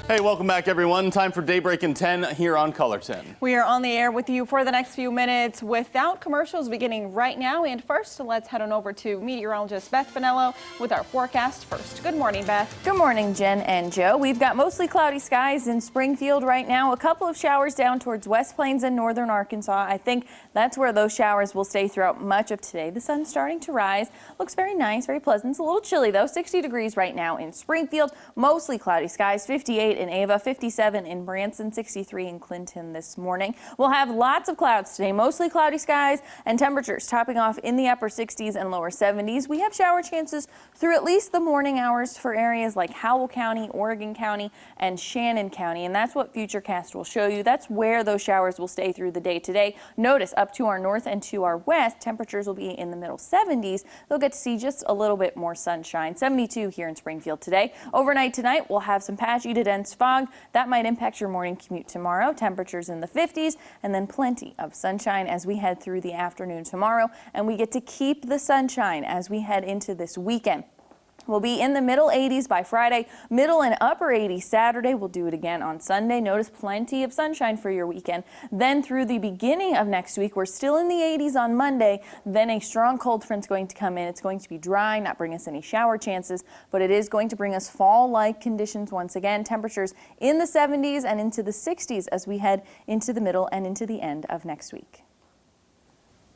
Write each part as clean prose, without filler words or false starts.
Hey, welcome back, everyone. Time for Daybreak in 10 here on Color 10. We are on the air with you for the next few minutes without commercials beginning right now. And first, let's head on over to meteorologist Beth Finello with our forecast first. Good morning, Beth. Good morning, Jen and Joe. We've got mostly cloudy skies in Springfield right now. A couple of showers down towards West Plains and northern Arkansas. I think that's where those showers will stay throughout much of today. The sun's starting to rise. Looks very nice, very pleasant. It's a little chilly, though. 60 degrees right now in Springfield. Mostly cloudy skies. 58 in Ava, 57 in Branson, 63 in Clinton this morning. We'll have lots of clouds today, mostly cloudy skies and temperatures topping off in the upper 60s and lower 70s. We have shower chances through at least the morning hours for areas like Howell County, Oregon County, and Shannon County, and that's what Futurecast will show you. That's where those showers will stay through the day today. Notice up to our north and to our west, temperatures will be in the middle 70s. They'll get to see just a little bit more sunshine. 72 here in Springfield today. Overnight tonight, we'll have some patchy to dense fog. That might impact your morning commute tomorrow. Temperatures in the 50s and then plenty of sunshine as we head through the afternoon tomorrow. And we get to keep the sunshine as we head into this weekend. We'll be in the middle 80s by Friday, middle and upper 80s Saturday. We'll do it again on Sunday. Notice plenty of sunshine for your weekend. Then through the beginning of next week, we're still in the 80s on Monday. Then a strong cold front's going to come in. It's going to be dry, not bring us any shower chances, but it is going to bring us fall-like conditions once again. Temperatures in the 70s and into the 60s as we head into the middle and into the end of next week.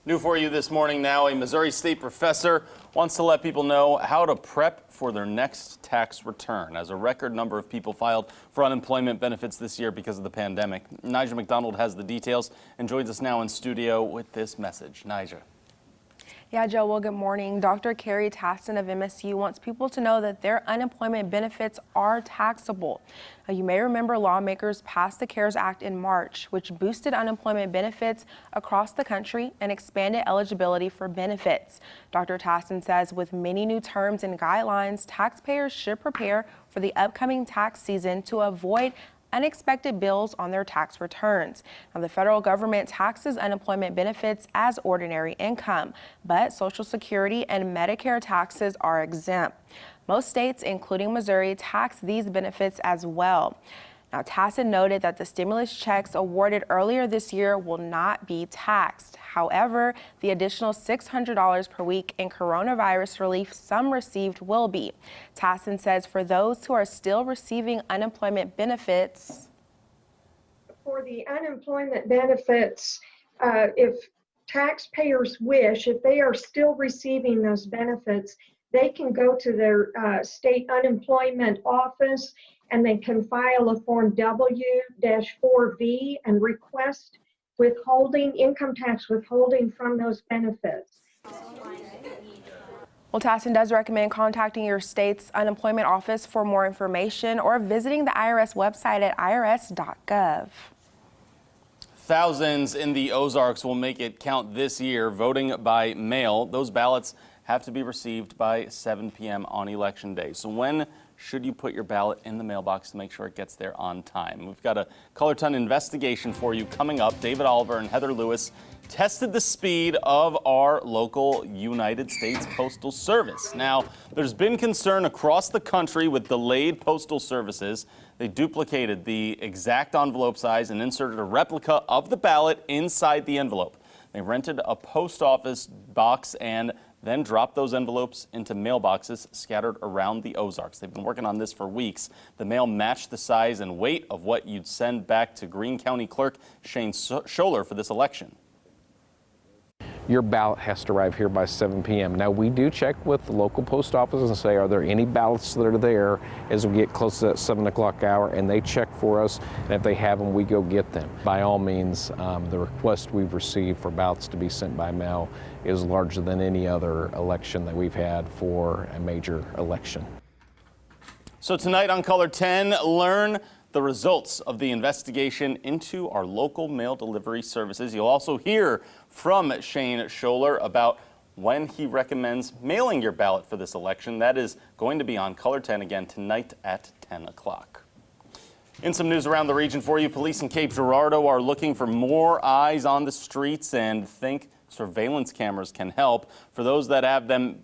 New for you this morning now, a Missouri State professor wants to let people know how to prep for their next tax return, as a record number of people filed for unemployment benefits this year because of the pandemic. Nigel McDonald has the details and joins us now in studio with this message. Nigel. Yeah, Joe, well, good morning. Dr. Carrie Tassin of MSU wants people to know that their unemployment benefits are taxable. You may remember lawmakers passed the CARES Act in March, which boosted unemployment benefits across the country and expanded eligibility for benefits. Dr. Tassin says with many new terms and guidelines, taxpayers should prepare for the upcoming tax season to avoid unexpected bills on their tax returns. Now, the federal government taxes unemployment benefits as ordinary income, but Social Security and Medicare taxes are exempt. Most states, including Missouri, tax these benefits as well. Now, Tassin noted that the stimulus checks awarded earlier this year will not be taxed. However, the additional $600 per week in coronavirus relief some received will be. Tassin says for those who are still receiving unemployment benefits. For the unemployment benefits, if taxpayers wish, if they are still receiving those benefits, they can go to their state unemployment office and they can file a Form W-4V and request withholding, income tax withholding from those benefits. Well, Tassin does recommend contacting your state's unemployment office for more information or visiting the IRS website at irs.gov. Thousands in the Ozarks will make it count this year, voting by mail. Those ballots have to be received by 7 p.m. on Election Day. So when should you put your ballot in the mailbox to make sure it gets there on time? We've got a Color 10 investigation for you coming up. David Oliver and Heather Lewis tested the speed of our local United States Postal Service. Now, there's been concern across the country with delayed postal services. They duplicated the exact envelope size and inserted a replica of the ballot inside the envelope. They rented a post office box and then dropped those envelopes into mailboxes scattered around the Ozarks. They've been working on this for weeks. The mail matched the size and weight of what you'd send back to Greene County Clerk Shane Scholler for this election. Your ballot has to arrive here by 7 p.m. Now, we do check with the local post offices and say, are there any ballots that are there as we get close to that 7 o'clock hour, and they check for us, and if they have them, we go get them. By all means, the request we've received for ballots to be sent by mail is larger than any other election that we've had for a major election. So tonight on Color 10, learn the results of the investigation into our local mail delivery services. You'll also hear from Shane Scholler about when he recommends mailing your ballot for this election. That is going to be on Color 10 again tonight at 10 o'clock. In some news around the region for you, police in Cape Girardeau are looking for more eyes on the streets and think surveillance cameras can help. For those that have them,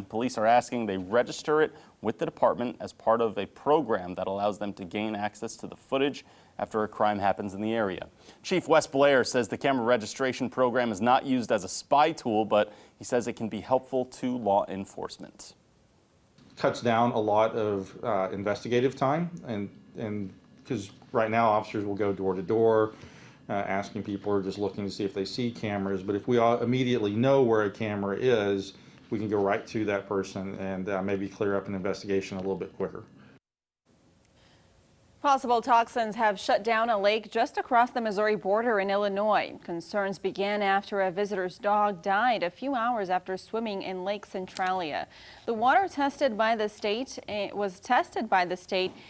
police are asking they register it with the department as part of a program that allows them to gain access to the footage after a crime happens in the area. Chief Wes Blair says the camera registration program is not used as a spy tool, but he says it can be helpful to law enforcement. Cuts down a lot of investigative time, and because right now officers will go door to door asking people or just looking to see if they see cameras, but if we all immediately know where a camera is, we can go right to that person and maybe clear up an investigation a little bit quicker. Possible toxins have shut down a lake just across the Missouri border in Illinois. Concerns began after a visitor's dog died a few hours after swimming in Lake Centralia. The water was tested by the state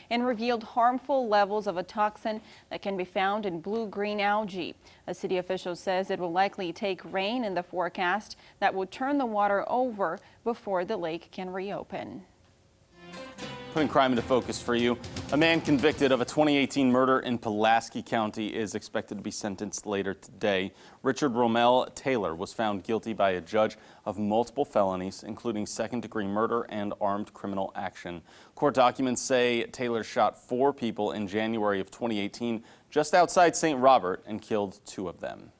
and revealed harmful levels of a toxin that can be found in blue-green algae. A city official says it will likely take rain in the forecast that will turn the water over before the lake can reopen. Putting crime into focus for you, a man convicted of a 2018 murder in Pulaski County is expected to be sentenced later today. Richard Romel Taylor was found guilty by a judge of multiple felonies, including second-degree murder and armed criminal action. Court documents say Taylor shot 4 people in January of 2018 just outside St. Robert and killed 2 of them.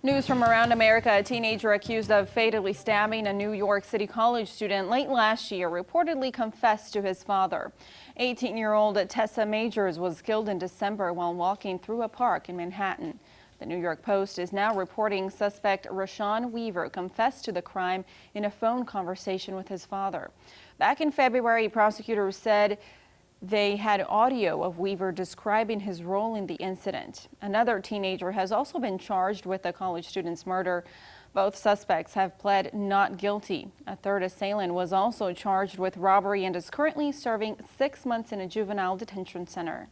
News from around America. A teenager accused of fatally stabbing a New York City college student late last year reportedly confessed to his father. 18-year-old Tessa Majors was killed in December while walking through a park in Manhattan. The New York Post is now reporting suspect Rashawn Weaver confessed to the crime in a phone conversation with his father. Back in February, prosecutors said they had audio of Weaver describing his role in the incident. Another teenager has also been charged with the college student's murder. Both suspects have pled not guilty. A third assailant was also charged with robbery and is currently serving 6 months in a juvenile detention center.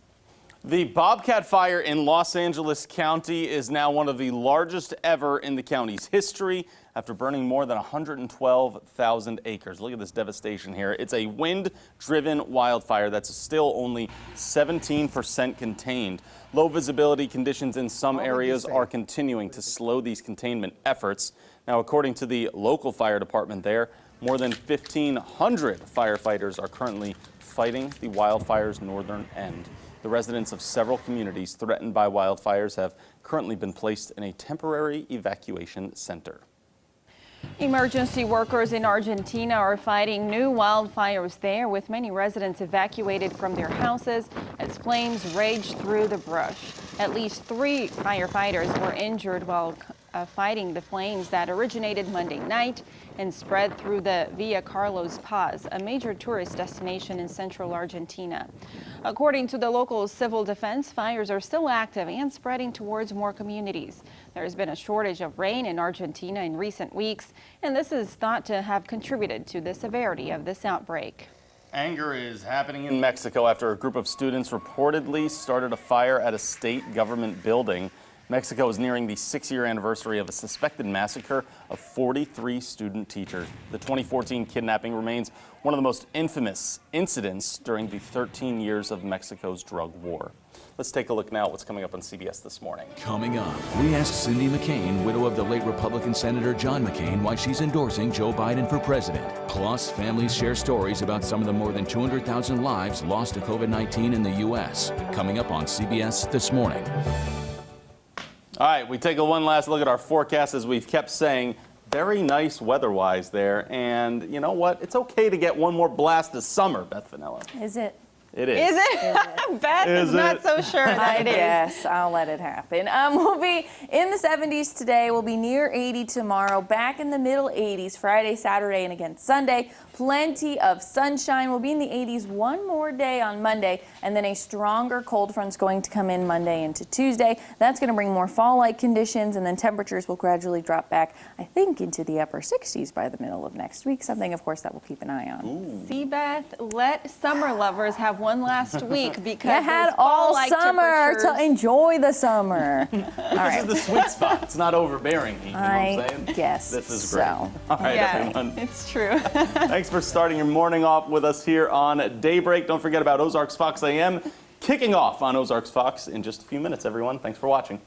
The Bobcat fire in Los Angeles County is now one of the largest ever in the county's history after burning more than 112,000 acres. Look at this devastation here. It's a wind-driven wildfire that's still only 17% contained. Low visibility conditions in some areas are continuing to slow these containment efforts. Now, according to the local fire department there, more than 1,500 firefighters are currently fighting the wildfire's northern end. The residents of several communities threatened by wildfires have currently been placed in a temporary evacuation center. Emergency workers in Argentina are fighting new wildfires there, with many residents evacuated from their houses as flames rage through the brush. At least 3 firefighters were injured while fighting the flames that originated Monday night and spread through the Villa Carlos Paz, a major tourist destination in central Argentina. According to the local civil defense, fires are still active and spreading towards more communities. There's been a shortage of rain in Argentina in recent weeks, and this is thought to have contributed to the severity of this outbreak. Anger is happening in Mexico after a group of students reportedly started a fire at a state government building. Mexico is nearing the 6-year anniversary of a suspected massacre of 43 student teachers. The 2014 kidnapping remains one of the most infamous incidents during the 13 years of Mexico's drug war. Let's take a look now at what's coming up on CBS This Morning. Coming up, we asked Cindy McCain, widow of the late Republican Senator John McCain, why she's endorsing Joe Biden for president. Plus, families share stories about some of the more than 200,000 lives lost to COVID-19 in the U.S. Coming up on CBS This Morning. All right, we take one last look at our forecast. As we've kept saying, very nice weather-wise there. And you know what? It's okay to get one more blast of summer, Beth Vanilla. Is it? It is. Is it? Beth is not so sure that it is. Yes, I'll let it happen. We'll be in the 70s today. We'll be near 80 tomorrow. Back in the middle 80s Friday, Saturday, and again Sunday. Plenty of sunshine. We'll be in the 80s one more day on Monday, and then a stronger cold front's going to come in Monday into Tuesday. That's going to bring more fall-like conditions, and then temperatures will gradually drop back, I think, into the upper 60s by the middle of next week. Something, of course, that we'll keep an eye on. Ooh. See, Beth, let summer lovers have one last week because you had all summer to enjoy the summer. This is the sweet spot. It's not overbearing heat, you know what I'm saying? Guess this is great. so. All right, Yeah, everyone. it's true. Thanks for starting your morning off with us here on Daybreak. Don't forget about Ozarks Fox AM kicking off on Ozarks Fox in just a few minutes, everyone. Thanks for watching.